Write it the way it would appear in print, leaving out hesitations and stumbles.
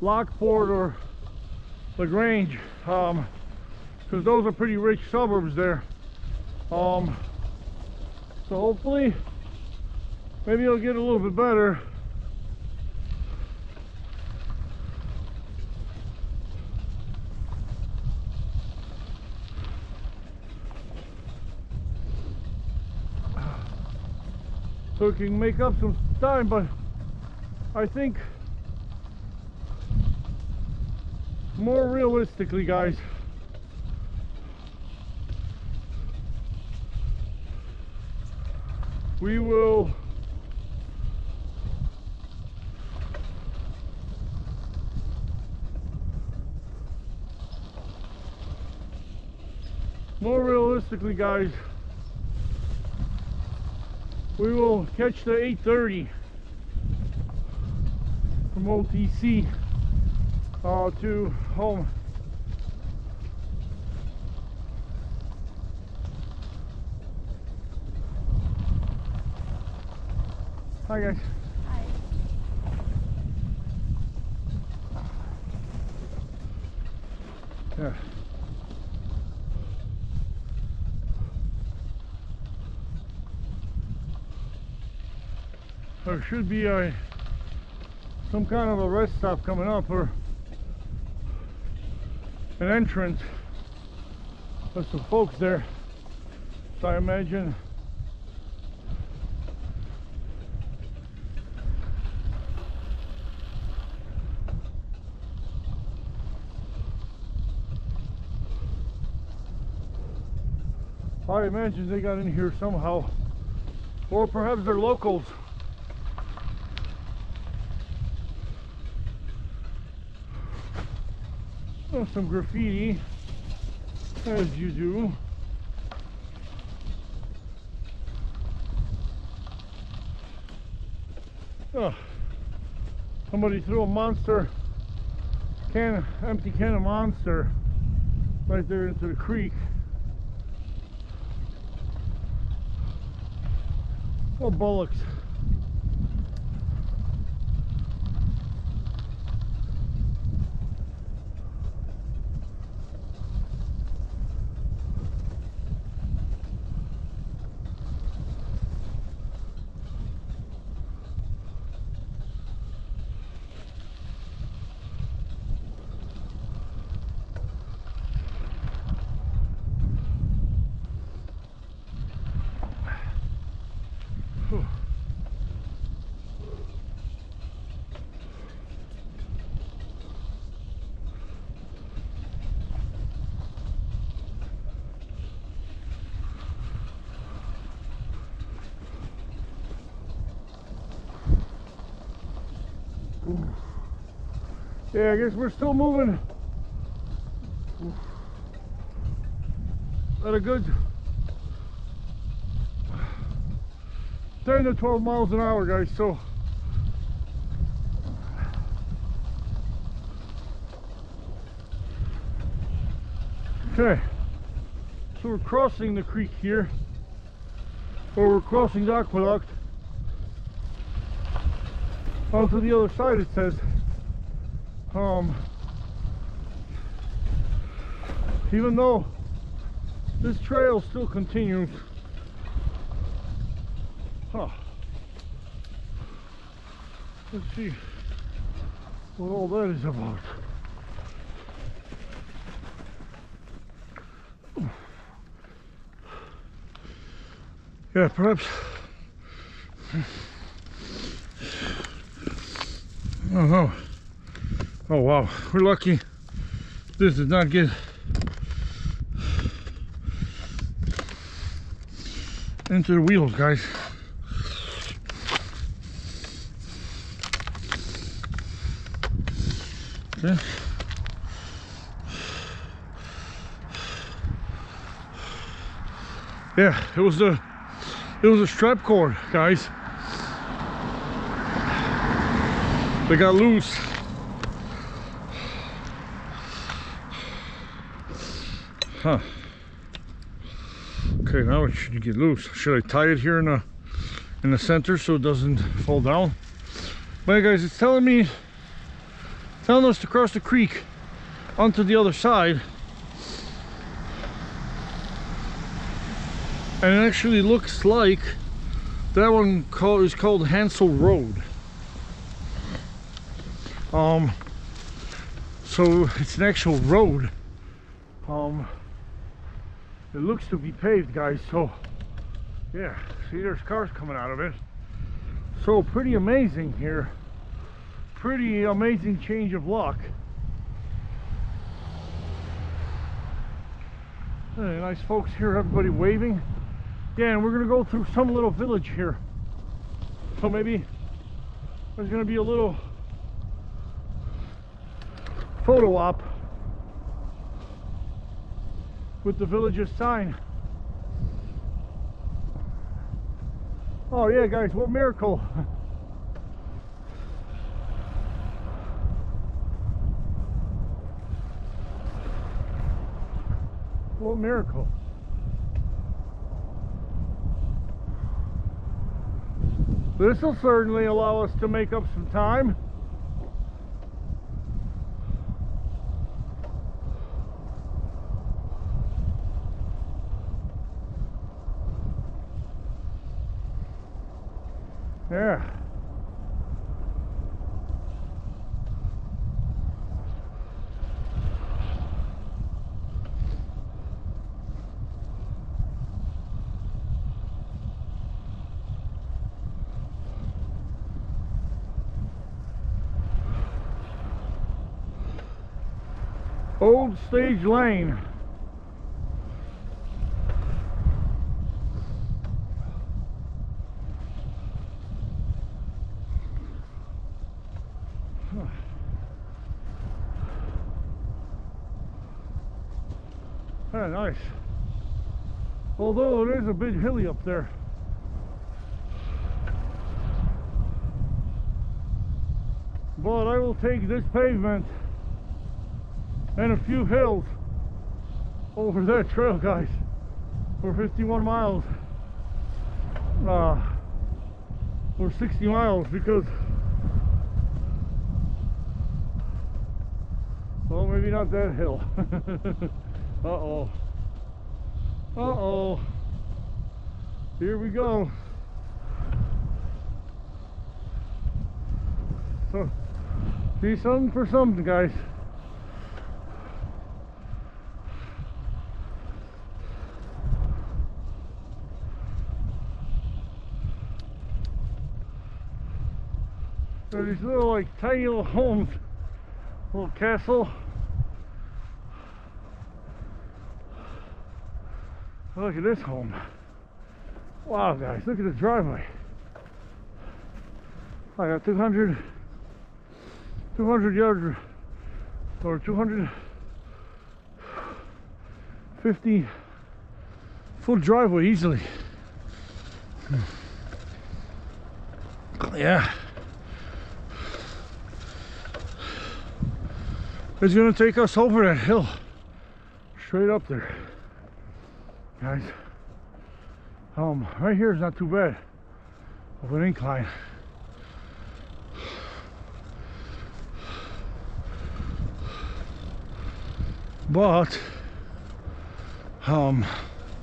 Lockport or LaGrange, because those are pretty rich suburbs there. So hopefully maybe it'll get a little bit better. So we can make up some time, but I think more realistically, guys, we will we will catch the 8:30 from OTC to home. Hi guys. Hi. Yeah. There should be some kind of a rest stop coming up, or an entrance. There's some folks there, so I imagine they got in here somehow, or perhaps they're locals. Oh, some graffiti, as you do. Oh, somebody threw a empty can of Monster right there into the creek. Oh, bullocks. Yeah, I guess we're still moving at a good 10 to 12 miles an hour, guys. So okay, so we're crossing the creek here, or we're crossing the aqueduct onto the other side, it says. Even though this trail still continues. Let's see what all that is about. Yeah, perhaps. Oh no. Oh wow, we're lucky this does not get into the wheels, guys. Okay. Yeah, it was a strap cord, guys. They got loose. Huh. Okay, now it should get loose. Should I tie it here in the center so it doesn't fall down? But guys, it's telling me telling us to cross the creek onto the other side. And it actually looks like that one is called Hansel Road. So it's an actual road. It looks to be paved, guys. So yeah, see, there's cars coming out of it. So pretty amazing here. Pretty amazing change of luck. Hey, nice folks here, everybody waving. Yeah, and we're gonna go through some little village here. So maybe there's gonna be a little photo op with the village's sign. Oh yeah, guys, what miracle. What miracle. This will certainly allow us to make up some time. Yeah. Old Stage Lane. Ah, nice. Although it is a bit hilly up there. But I will take this pavement and a few hills over that trail, guys, for 51 miles. Or 60 miles, because, well, maybe not that hill. Uh-oh. Uh-oh. Here we go. So, see, something for something, guys. There's these little, like, tiny little homes, little castle. Look at this home. Wow, guys, look at the driveway. I got 200 yards or 250 foot driveway easily. Yeah. It's gonna take us over that hill, straight up there, guys. Right here is not too bad of an incline, but